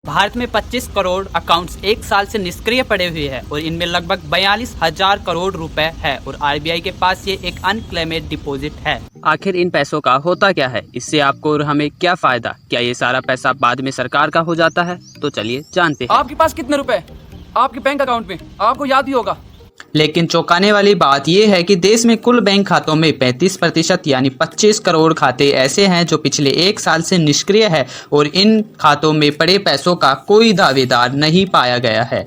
भारत में 25 करोड़ अकाउंट्स एक साल से निष्क्रिय पड़े हुए हैं और इनमें लगभग 42,000 करोड़ रुपए है और आरबीआई के पास ये एक अनक्लेमेड डिपॉजिट है। आखिर इन पैसों का होता क्या है, इससे आपको और हमें क्या फायदा, क्या ये सारा पैसा बाद में सरकार का हो जाता है? तो चलिए जानते हैं। आपके पास कितने रुपए आपके बैंक अकाउंट में, आपको याद ही होगा। लेकिन चौंकाने वाली बात यह है कि देश में कुल बैंक खातों में 35% यानी 25 करोड़ खाते ऐसे हैं जो पिछले एक साल से निष्क्रिय है और इन खातों में पड़े पैसों का कोई दावेदार नहीं पाया गया है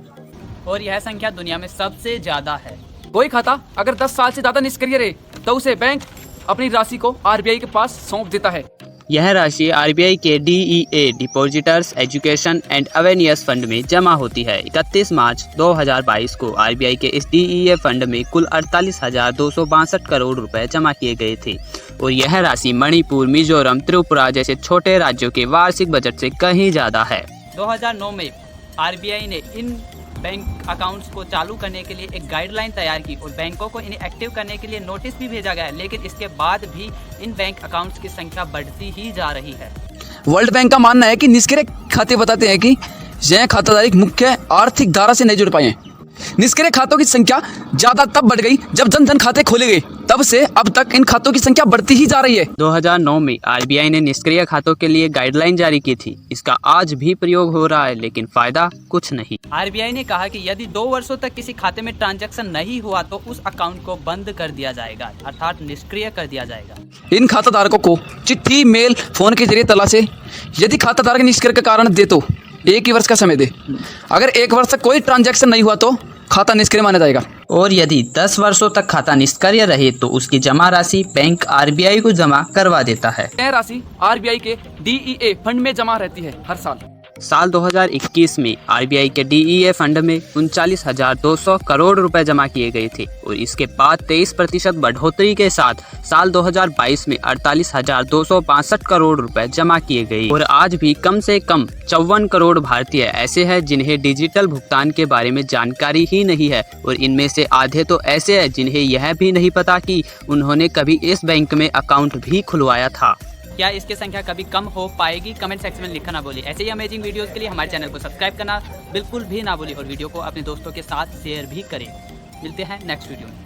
और यह संख्या दुनिया में सबसे ज्यादा है। कोई खाता अगर 10 साल से ज्यादा निष्क्रिय रहे तो उसे बैंक अपनी राशि को आरबीआई के पास सौंप देता है। यह राशि आरबीआई के DEA depositors education and awareness fund में जमा होती है। 31 मार्च 2022 को आरबीआई के इस डीईए फंड में कुल 48,262 करोड़ रुपए जमा किए गए थे और यह राशि मणिपुर, मिजोरम, त्रिपुरा जैसे छोटे राज्यों के वार्षिक बजट से कहीं ज्यादा है। 2009 में आरबीआई ने इन बैंक अकाउंट्स को चालू करने के लिए एक गाइडलाइन तैयार की और बैंकों को इन्हें एक्टिव करने के लिए नोटिस भी भेजा गया है, लेकिन इसके बाद भी इन बैंक अकाउंट्स की संख्या बढ़ती ही जा रही है। वर्ल्ड बैंक का मानना है कि निष्क्रिय खाते बताते हैं कि यह खाताधारी मुख्य आर्थिक धारा से नहीं जुड़ पाए हैं। निष्क्रिय खातों की संख्या ज्यादा तब बढ़ गई जब जन धन खाते खोले गए, तब से अब तक इन खातों की संख्या बढ़ती ही जा रही है। 2009 में आरबीआई ने निष्क्रिय खातों के लिए गाइडलाइन जारी की थी। इसका आज भी प्रयोग हो रहा है, लेकिन फायदा कुछ नहीं। आरबीआई ने कहा कि यदि 2 वर्षों तक किसी खाते में ट्रांजैक्शन नहीं हुआ तो उस अकाउंट को बंद कर दिया जाएगा, अर्थात निष्क्रिय कर दिया जाएगा। इन खाताधारकों को चिट्ठी, मेल, फोन के जरिए तलाशे। यदि खाताधारक निष्क्रिय का कारण दे तो 1 ही वर्ष का समय दे। अगर 1 वर्ष तक कोई ट्रांजैक्शन नहीं हुआ तो खाता निष्क्रिय माना जाएगा और यदि 10 वर्षों तक खाता निष्क्रिय रहे तो उसकी जमा राशि बैंक आरबीआई को जमा करवा देता है। यह राशि आरबीआई के डीईए फंड में जमा रहती है हर साल 2021 में आरबीआई के डीईए फंड में 39,200 करोड़ रुपए जमा किए गए थे और इसके बाद 23% बढ़ोतरी के साथ साल 2022 में 48,262 करोड़ रुपए जमा किए गए और आज भी कम से कम 54 करोड़ भारतीय ऐसे हैं जिन्हें डिजिटल भुगतान के बारे में जानकारी ही नहीं है और इनमें से आधे तो ऐसे हैं जिन्हें यह भी नहीं पता कि उन्होंने कभी इस बैंक में अकाउंट भी खुलवाया था। क्या इसकी संख्या कभी कम हो पाएगी? कमेंट सेक्शन में लिखना ना भूलिए। ऐसे ही अमेजिंग वीडियोस के लिए हमारे चैनल को सब्सक्राइब करना बिल्कुल भी ना भूलिए और वीडियो को अपने दोस्तों के साथ शेयर भी करें। मिलते हैं नेक्स्ट वीडियो में।